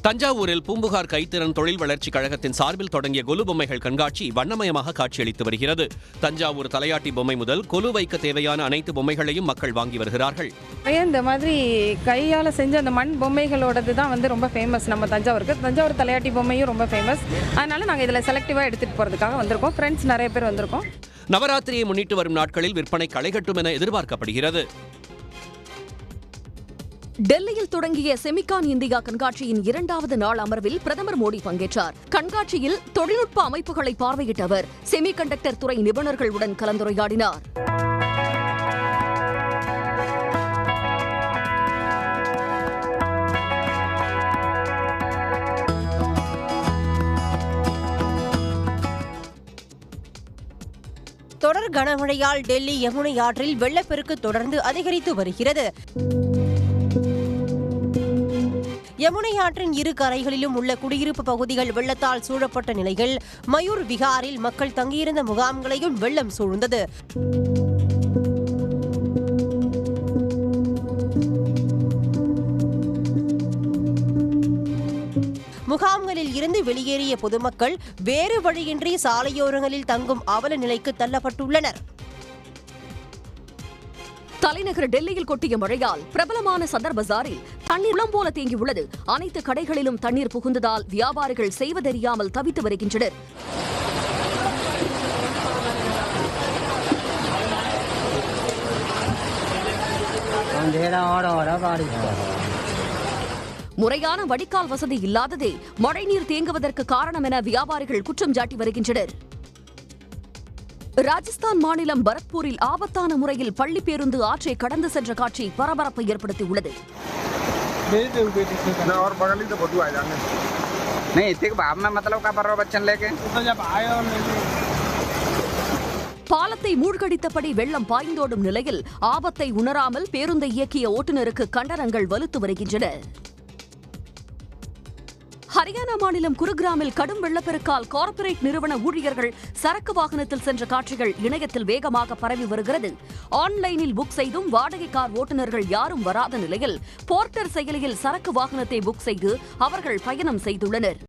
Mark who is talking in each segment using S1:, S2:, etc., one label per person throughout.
S1: தஞ்சாவூரில் பூம்புகார் கைத்திறன் தொழில் வளர்ச்சிக் கழகத்தின் சார்பில் தொடங்கிய கொலு பொம்மைகள் கண்காட்சி வண்ணமயமாக காட்சியளித்து வருகிறது. தஞ்சாவூர் தலையாட்டி பொம்மை முதல் கொலு வைக்க தேவையான அனைத்து பொம்மைகளையும் மக்கள் வாங்கி வருகிறார்கள்.
S2: இந்த மாதிரி கையால் செஞ்ச அந்த மண் பொம்மைகளோடது தான் ரொம்ப ஃபேமஸ் நம்ம தஞ்சாவூருக்கு. தஞ்சாவூர் தலையாட்டி பொம்மையும் ரொம்ப ஃபேமஸ். அதனால நாங்கள் இதில் செலக்டிவாக எடுத்துகிட்டு போகிறதுக்காக வந்திருக்கோம். ஃப்ரெண்ட்ஸ் நிறைய பேர் வந்திருக்கோம்.
S1: நவராத்திரியை முன்னிட்டு வரும் நாட்களில் விற்பனை களைகட்டும் என எதிர்பார்க்கப்படுகிறது.
S3: டெல்லியில் தொடங்கிய செமிகான் இந்தியா கண்காட்சியின் 2வது நாள் அமர்வில் பிரதமர் மோடி பங்கேற்றார். கண்காட்சியில் தொழில்நுட்ப அமைப்புகளை பார்வையிட்ட அவர் செமிகண்டக்டர் துறை நிபுணர்களுடன் கலந்துரையாடினார்.
S4: தொடர் கனமழையால் டெல்லி யமுனை ஆற்றில் வெள்ளப்பெருக்கு தொடர்ந்து அதிகரித்து வருகிறது. யமுனை ஆற்றின் இரு கரைகளிலும் உள்ள குடியிருப்பு பகுதிகள் வெள்ளத்தால் சூழப்பட்ட நிலையில் மயூர் விகாரில் மக்கள் தங்கியிருந்த முகாம்களையும் வெள்ளம் சூழ்ந்தது. முகாம்களில் இருந்து வெளியேறிய பொதுமக்கள் வேறு வழியின்றி சாலையோரங்களில் தங்கும் அவல நிலைக்கு தள்ளப்பட்டுள்ளனர்.
S3: தலைநகர் டெல்லியில் கொட்டிய மழையால் பிரபலமான சதர் பஜாரில் தண்ணீர் குளம் போல தேங்கியுள்ளது. அனைத்து கடைகளிலும் தண்ணீர் புகுந்ததால் வியாபாரிகள் செய்வதறியாமல் தவித்து வருகின்றனர். முறையான வடிகால் வசதி இல்லாததே மழைநீர் தேங்குவதற்கு காரணம் என வியாபாரிகள் குற்றம் சாட்டி வருகின்றனர். ராஜஸ்தான் மாநிலம் பரத்பூரில் ஆபத்தான முறையில் பள்ளி பேருந்து ஆற்றை கடந்து சென்ற காட்சி பரபரப்பை ஏற்படுத்தியுள்ளது. பாலத்தை மூழ்கடித்தபடி வெள்ளம் பாய்ந்தோடும் நிலையில் ஆபத்தை உணராமல் பேருந்தை இயக்கிய ஓட்டுநருக்கு கண்டனங்கள் வலுத்து வருகின்றன. ஹரியானா மாநிலம் குருகிராமில் கடும் வெள்ளப்பெருக்கால் கார்ப்பரேட் நிறுவன ஊழியர்கள் சரக்கு வாகனத்தில் சென்ற காட்சிகள் இணையத்தில் வேகமாக பரவி வருகிறது. ஆன்லைனில் புக் செய்தும் வாடகை கார் ஓட்டுநர்கள் யாரும் வராத நிலையில் போர்ட்டர் செயலியில் சரக்கு வாகனத்தை புக் செய்து அவர்கள் பயணம் செய்துள்ளனர்.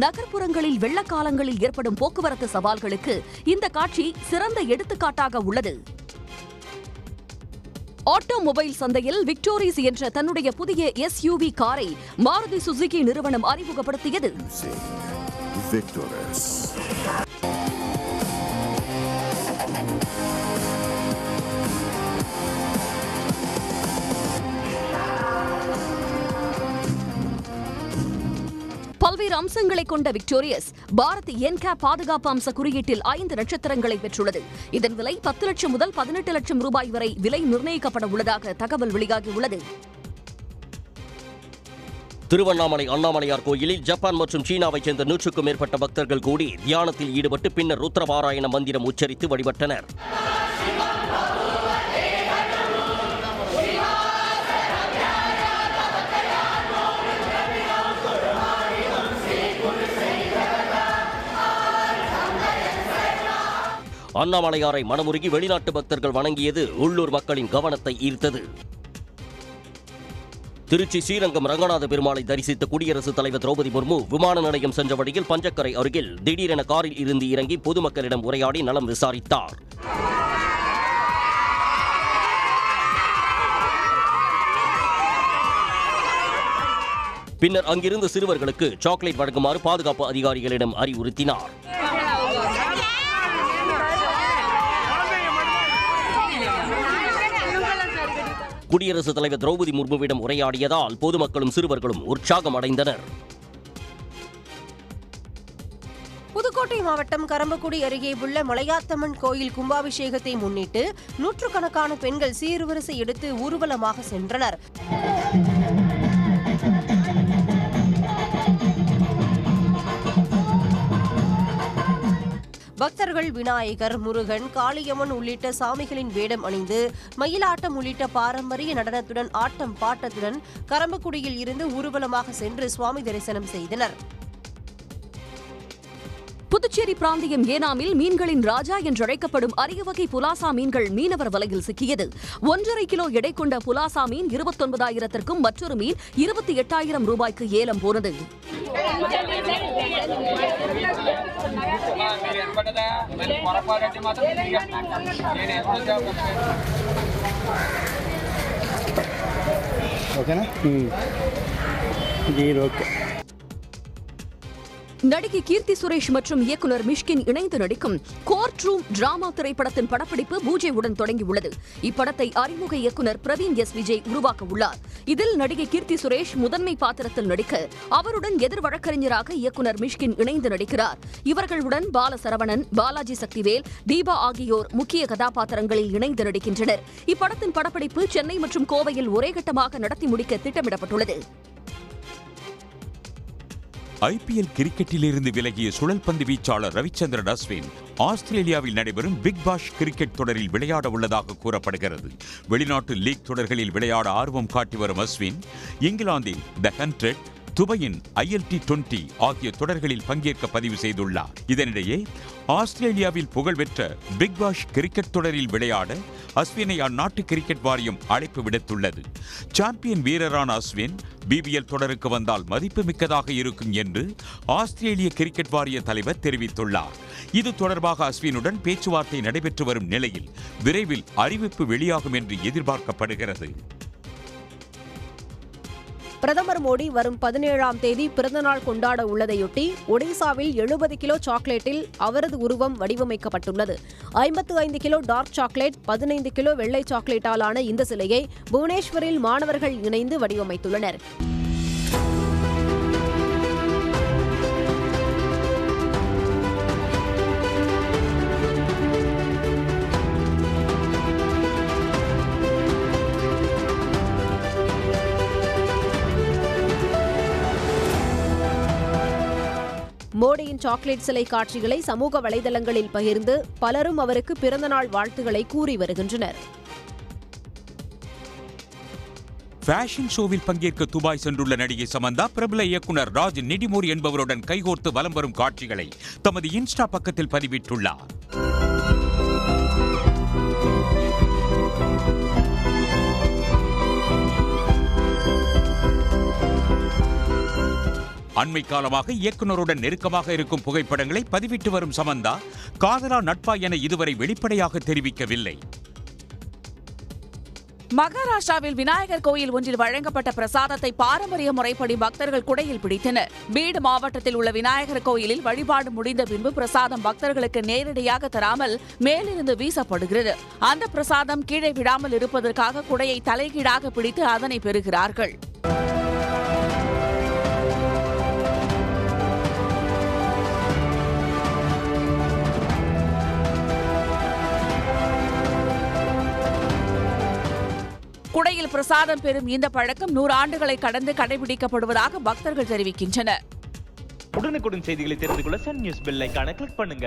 S3: நகர்ப்புறங்களில் வெள்ளக்காலங்களில் ஏற்படும் போக்குவரத்து சவால்களுக்கு இந்த காட்சி சிறந்த எடுத்துக்காட்டாக உள்ளது. ஆட்டோமொபைல் சந்தையில் விக்டோரிஸ் என்ற தன்னுடைய புதிய SUV காரை மாருதி சுசுகி நிறுவனம் அறிமுகப்படுத்தியது. பல்வேறு அம்சங்களை கொண்ட விக்டோரியஸ் பாரத் என்கேப் பாதுகாப்பு அம்ச குறியீட்டில் 5 நட்சத்திரங்களை பெற்றுள்ளது. இதன் விலை 10 லட்சம் முதல் 18 லட்சம் ரூபாய் வரை விலை நிர்ணயிக்கப்பட உள்ளதாக தகவல் வெளியாகியுள்ளது.
S5: திருவண்ணாமலை அண்ணாமலையார் கோயிலில் ஜப்பான் மற்றும் சீனாவைச் சேர்ந்த 100க்கும் மேற்பட்ட பக்தர்கள் கூடி தியானத்தில் ஈடுபட்டு பின்னர் ருத்ரபாராயண மந்திரம் உச்சரித்து வழிபட்டனர். அண்ணாமலையாரை மனமுருகி வெளிநாட்டு பக்தர்கள் வணங்கியது உள்ளூர் மக்களின் கவனத்தை ஈர்த்தது. திருச்சி ஸ்ரீரங்கம் ரங்கநாத பெருமாளை தரிசித்த குடியரசுத் தலைவர் திரௌபதி முர்மு விமான நிலையம் சென்ற வழியில் பஞ்சக்கரை அருகில் திடீரென காரில் இருந்து இறங்கி பொதுமக்களிடம் உரையாடி நலம் விசாரித்தார். பின்னர் அங்கிருந்து சிறுவர்களுக்கு சாக்லேட் வழங்குமாறு பாதுகாப்பு அதிகாரிகளிடம் அறிவுறுத்தினார். குடியரசுத் தலைவர் திரௌபதி முர்முவிடம் உரையாடியதால் பொதுமக்களும் சிறுவர்களும் உற்சாகம் அடைந்தனர்.
S4: புதுக்கோட்டை மாவட்டம் கரம்பக்குடி அருகே உள்ள மலையாத்தம்மன் கோயில் கும்பாபிஷேகத்தை முன்னிட்டு நூற்றுக்கணக்கான பெண்கள் சீர்வரிசை எடுத்து ஊர்வலமாக சென்றனர். பக்தர்கள் விநாயகர், முருகன், காளியம்மன் உள்ளிட்ட சாமிகளின் வேடம் அணிந்து மயிலாட்டம் உள்ளிட்ட பாரம்பரிய நடனத்துடன் ஆட்டம் பாட்டத்துடன் கரம்பக்குடியில் இருந்து ஊர்வலமாக சென்று சுவாமி தரிசனம் செய்தனர்.
S3: புதுச்சேரி பிராந்தியம் ஏனாமில் மீன்களின் ராஜா என்றழைக்கப்படும் அரிய வகை புலாசா மீன்கள் மீனவர் வலையில் சிக்கியது. 1.5 கிலோ எடை கொண்ட புலாசா மீன் 29,000க்கும் மற்றொரு மீன் 28,000 ரூபாய்க்கு ஏலம் போனது. நடிகை கீர்த்தி சுரேஷ் மற்றும் இயக்குனர் மிஷ்கின் இணைந்து நடிக்கும் கோர்ட் ரூம் டிராமா திரைப்படத்தின் படப்பிடிப்பு பூஜையுடன் தொடங்கியுள்ளது. இப்படத்தை அறிமுக இயக்குனர் பிரவீன் எஸ் விஜய் உருவாக்க உள்ளார். இதில் நடிகை கீர்த்தி சுரேஷ் முதன்மை பாத்திரத்தில் நடிக்க அவருடன் எதிர் வழக்கறிஞராக இயக்குனர் மிஷ்கின் இணைந்து நடிக்கிறார். இவர்களுடன் பாலசரவணன், பாலாஜி சக்திவேல், தீபா ஆகியோர் முக்கிய கதாபாத்திரங்களில் இணைந்து நடிக்கின்றனர். இப்படத்தின் படப்பிடிப்பு சென்னை மற்றும் கோவையில் ஒரே கட்டமாக நடத்தி முடிக்க திட்டமிடப்பட்டுள்ளது.
S6: IPL கிரிக்கெட்டிலிருந்து விலகிய சுழல்பந்து வீச்சாளர் ரவிச்சந்திரன் அஸ்வின் ஆஸ்திரேலியாவில் நடைபெறும் பிக் பாஷ் கிரிக்கெட் தொடரில் விளையாட உள்ளதாக கூறப்படுகிறது. வெளிநாட்டு லீக் தொடர்களில் விளையாட ஆர்வம் காட்டி வரும் அஸ்வின் இங்கிலாந்தில் தி 100, துபாயின் ILT20 ஆகிய தொடர்களில் பங்கேற்க பதிவு செய்துள்ளார். இதனிடையே ஆஸ்திரேலியாவில் புகழ்பெற்ற பிக் பாஷ் கிரிக்கெட் தொடரில் விளையாட அஸ்வினை அந்நாட்டு கிரிக்கெட் வாரியம் அழைப்பு விடுத்துள்ளது. சாம்பியன் வீரரான அஸ்வின் BBL தொடருக்கு வந்தால் மதிப்புமிக்கதாக இருக்கும் என்று ஆஸ்திரேலிய கிரிக்கெட் வாரிய தலைவர் தெரிவித்துள்ளார். இது தொடர்பாக அஸ்வினுடன் பேச்சுவார்த்தை நடைபெற்று வரும் நிலையில் விரைவில் அறிவிப்பு வெளியாகும் என்று எதிர்பார்க்கப்படுகிறது.
S4: பிரதமர் மோடி வரும் 17ஆம் தேதி பிறந்தநாள் கொண்டாட உள்ளதையொட்டி ஒடிசாவில் 70 கிலோ சாக்லேட்டில் அவரது உருவம் வடிவமைக்கப்பட்டுள்ளது. 55 கிலோ டார்க் சாக்லேட், 15 கிலோ வெள்ளை சாக்லேட்டாலான இந்த சிலையை புவனேஸ்வரில் மாணவர்கள் இணைந்து வடிவமைத்துள்ளனர். மோடியின் சாக்லேட் சிலை காட்சிகளை சமூக வலைதளங்களில் பகிர்ந்து பலரும் அவருக்கு பிறந்தநாள் வாழ்த்துக்களை கூறி வருகின்றனர்.
S6: ஃபேஷன் ஷோவில் பங்கேற்க துபாய் சென்றுள்ள நடிகை சமந்தா பிரபல இயக்குனர் ராஜ் நிடிமூர் என்பவருடன் கைகோர்த்து வலம் வரும் காட்சிகளை தமது இன்ஸ்டா பக்கத்தில் பதிவிட்டுள்ளார். அண்மை காலமாக இயக்குனருடன் நெருக்கமாக இருக்கும் புகைப்படங்களை பதிவிட்டு வரும் சமந்தா காதலா நட்பா என இதுவரை வெளிப்படையாக தெரிவிக்கவில்லை.
S7: மகாராஷ்டிராவில் விநாயகர் கோயில் ஒன்றில் வழங்கப்பட்ட பிரசாதத்தை பாரம்பரிய முறைப்படி பக்தர்கள் குடையில் பிடித்தனர். பீடு மாவட்டத்தில் உள்ள விநாயகர் கோயிலில் வழிபாடு முடிந்த பின்பு பிரசாதம் பக்தர்களுக்கு நேரடியாக தராமல் மேலிருந்து வீசப்படுகிறது. அந்த பிரசாதம் கீழே விடாமல் இருப்பதற்காக குடையை தலைகீழாக பிடித்து அதனை பெறுகிறார்கள். குடையில் பிரசாதம் பெறும் இந்த பழக்கம் 100 ஆண்டுகளை கடந்து கடைபிடிக்கப்படுவதாக பக்தர்கள் தெரிவிக்கின்றனர்.
S8: உடனுக்குடன் செய்திகளை தெரிந்து கொள்ள சன் நியூஸ் பெல் ஐகானை கிளிக் பண்ணுங்க.